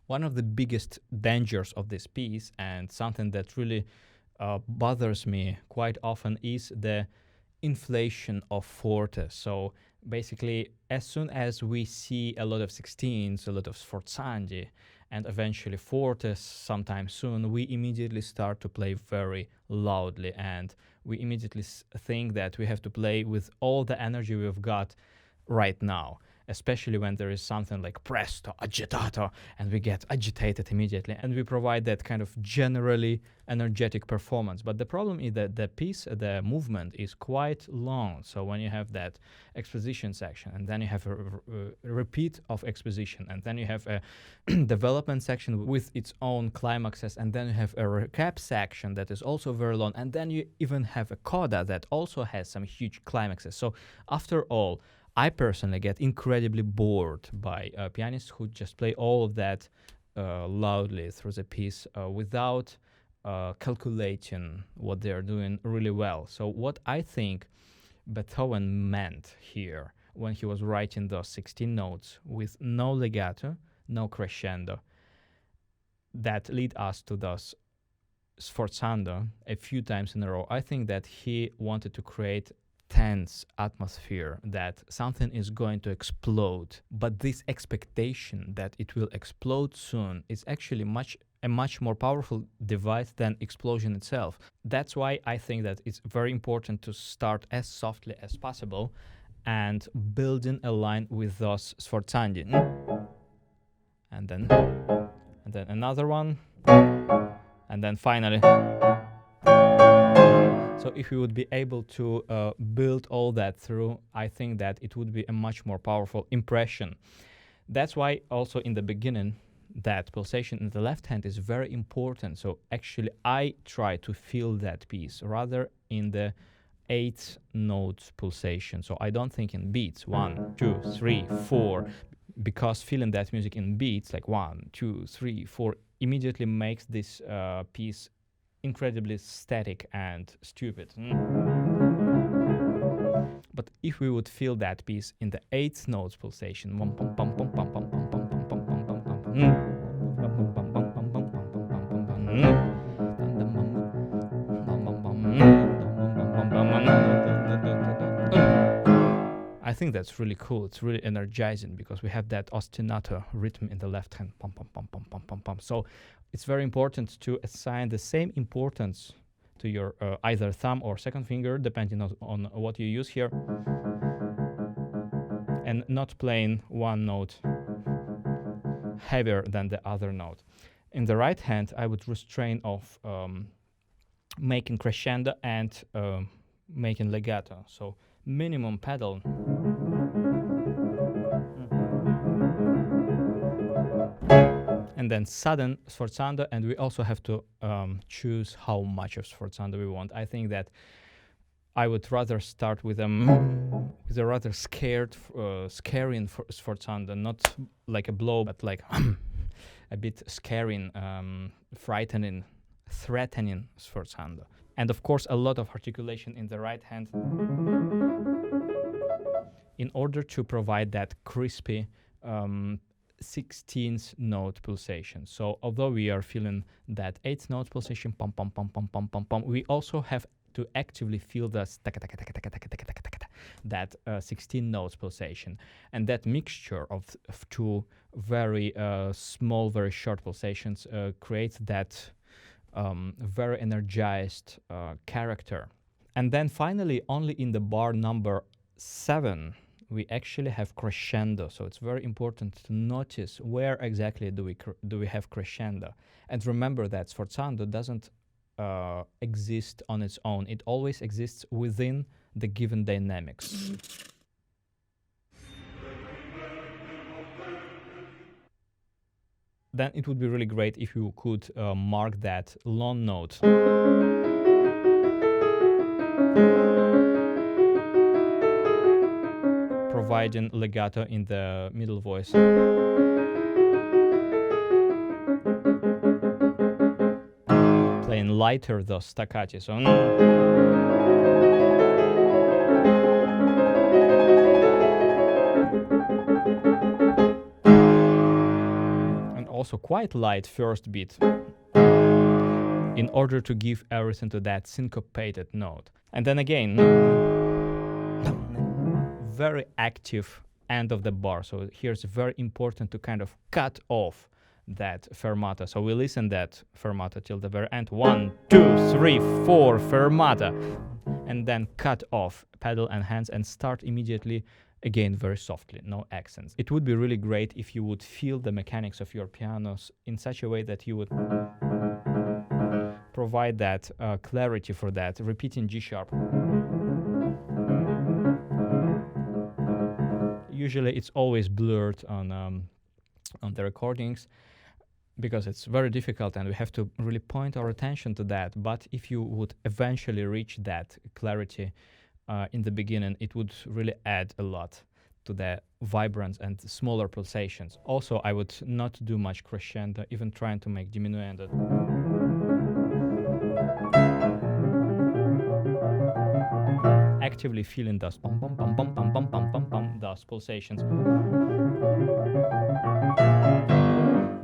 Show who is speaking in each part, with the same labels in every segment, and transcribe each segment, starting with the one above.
Speaker 1: One of the biggest dangers of this piece, and something that really bothers me quite often, is the inflation of forte. So basically, as soon as we see a lot of sixteens, a lot of sforzandi, and eventually fortes sometime soon, we immediately start to play very loudly, and we immediately think that we have to play with all the energy we've got right now, especially when there is something like presto agitato, and we get agitated immediately, and we provide that kind of generally energetic performance. But the problem is that the movement is quite long. So when you have that exposition section, and then you have a repeat of exposition, and then you have a development section with its own climaxes, and then you have a recap section that is also very long, and then you even have a coda that also has some huge climaxes. So after all, I personally get incredibly bored by pianists who just play all of that loudly through the piece without calculating what they're doing really well. So what I think Beethoven meant here when he was writing those 16 notes with no legato, no crescendo, that lead us to those sforzando a few times in a row, I think that he wanted to create tense atmosphere, that something is going to explode, but this expectation that it will explode soon is actually a much more powerful device than explosion itself. That's why I think that it's very important to start as softly as possible and building a line with those sforzandi, and then another one, and then finally. So if we would be able to build all that through, I think that it would be a much more powerful impression. That's why also in the beginning, that pulsation in the left hand is very important. So actually I try to feel that piece rather in the 8th note pulsation. So I don't think in beats, 1, 2, 3, 4, because feeling that music in beats, like 1, 2, 3, 4, immediately makes this piece incredibly static and stupid. But if we would feel that piece in the 8th notes pulsation, I think that's really cool. It's really energizing because we have that ostinato rhythm in the left hand, pum pum pum pum pum pum pum. So it's very important to assign the same importance to your either thumb or second finger, depending on what you use here, and not playing one note heavier than the other note. In the right hand, I would restrain of making crescendo and making legato. So minimum pedal. And then sudden sforzando, and we also have to choose how much of sforzando we want. I think that I would rather start with a rather scaring sforzando, not like a blow, but like a bit scaring, frightening, threatening sforzando. And of course, a lot of articulation in the right hand in order to provide that crispy 16th note pulsation. So although we are feeling that 8th note pulsation, pum pum pum pum pum pum pum, we also have to actively feel the that 16 notes pulsation. And that mixture of two very small, very short pulsations creates that very energized character. And then finally, only in the bar number 7, we actually have crescendo. So it's very important to notice where exactly do we have crescendo. And remember that sforzando doesn't exist on its own. It always exists within the given dynamics. Then it would be really great if you could mark that long note. Providing legato in the middle voice. Playing lighter those staccati. So also quite light first beat in order to give everything to that syncopated note. And then again, very active end of the bar. So here's very important to kind of cut off that fermata. So we listen that fermata till the very end. 1, 2, 3, 4 fermata. And then cut off pedal and hands and start immediately again very softly, no accents. It would be really great if you would feel the mechanics of your pianos in such a way that you would provide that clarity for that, repeating G sharp. Usually it's always blurred on the recordings because it's very difficult and we have to really point our attention to that. But if you would eventually reach that clarity in the beginning, it would really add a lot to the vibrance and smaller pulsations. Also, I would not do much crescendo, even trying to make diminuendo. Actively feeling those pum pum pum pum pum pum pum pum pum, those pulsations.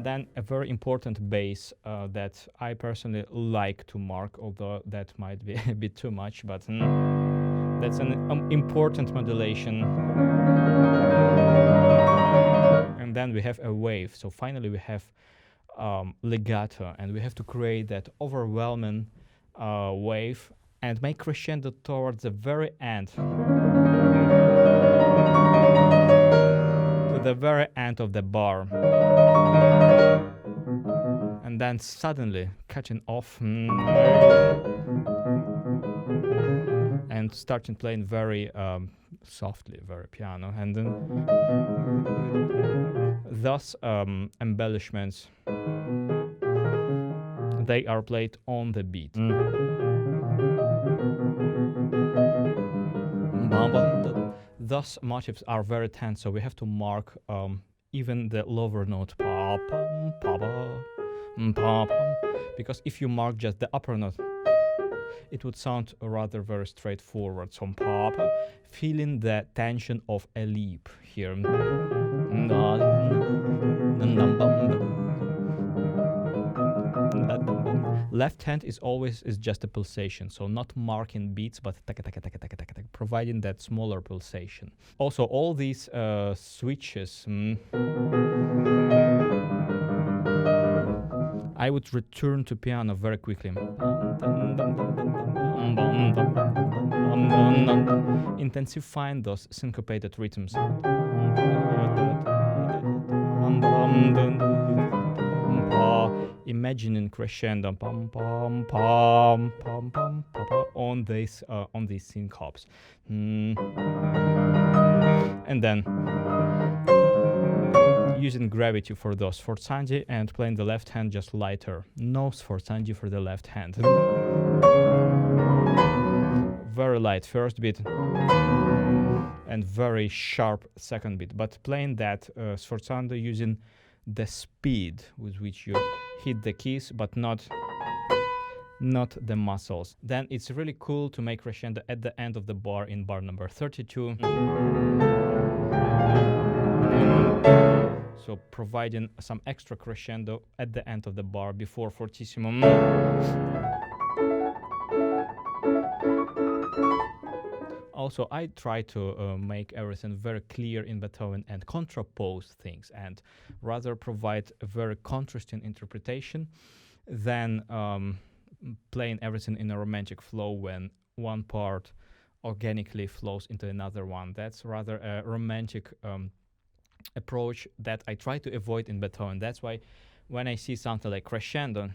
Speaker 1: Then a very important bass that I personally like to mark, although that might be a bit too much, but that's an important modulation. And then we have a wave. So finally we have legato, and we have to create that overwhelming wave and make crescendo towards the very end. To the very end of the bar. And then suddenly cutting off and starting playing very softly, very piano, and then thus embellishments, they are played on the beat. Thus motifs are very tense, so we have to mark even the lower note, pa, pum, pa, ba, pa, pum, because if you mark just the upper note, it would sound rather very straightforward. So pa, pa, feeling the tension of a leap here. Left hand is always just a pulsation, so not marking beats, but providing that smaller pulsation. Also, all these switches, I would return to piano very quickly. Intensifying those syncopated rhythms. Imagining crescendo pam pam pam pam pam pam on these syncopes, and then using gravity for those sforzandi and playing the left hand just lighter. No sforzandi for the left hand. Very light first beat and very sharp second beat, but playing that sforzando using the speed with which you hit the keys, but not the muscles. Then it's really cool to make crescendo at the end of the bar in bar number 32. So providing some extra crescendo at the end of the bar before fortissimo. Also, I try to make everything very clear in Beethoven and contrapose things and rather provide a very contrasting interpretation than playing everything in a romantic flow when one part organically flows into another one. That's rather a romantic approach that I try to avoid in Beethoven. That's why when I see something like crescendo,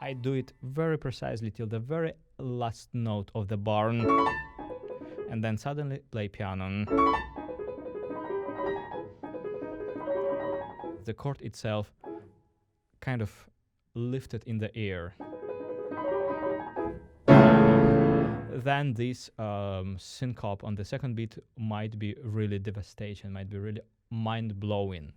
Speaker 1: I do it very precisely till the very last note of the bar, and then suddenly play piano. The chord itself kind of lifted in the air. Then this syncope on the second beat might be really devastating, might be really mind-blowing.